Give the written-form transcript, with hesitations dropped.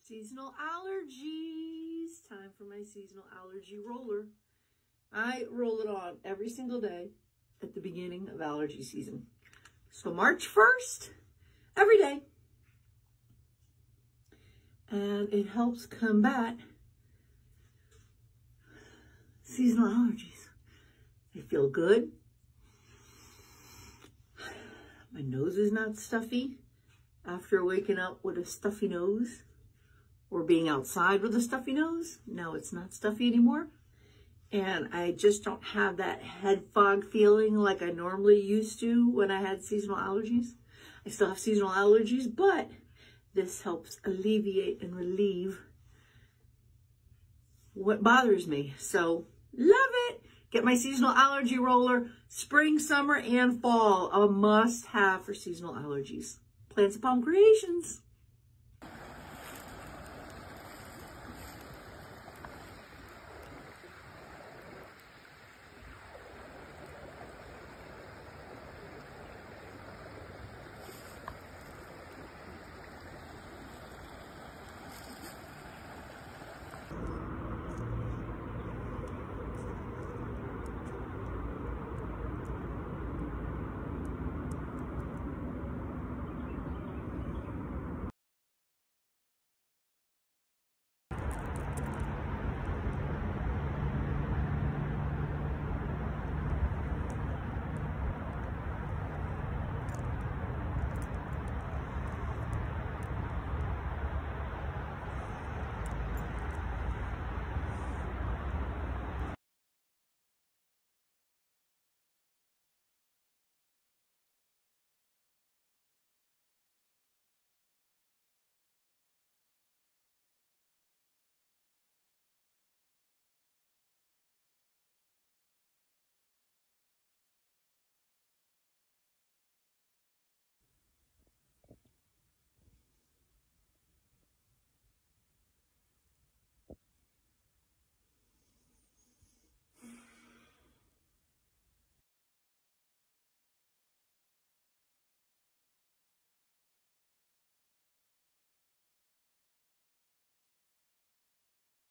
Seasonal allergies. Time for my seasonal allergy roller. I roll it on every single day at the beginning of allergy season. So March 1st, every day. And it helps combat seasonal allergies. I feel good. My nose is not stuffy after waking up with a stuffy nose or being outside with a stuffy nose. Now it's not stuffy anymore. And I just don't have that head fog feeling like I normally used to when I had seasonal allergies. I still have seasonal allergies, but this helps alleviate and relieve what bothers me. So love it. Get my seasonal allergy roller, spring, summer, and fall. A must have for seasonal allergies. Plants of Palm Creations.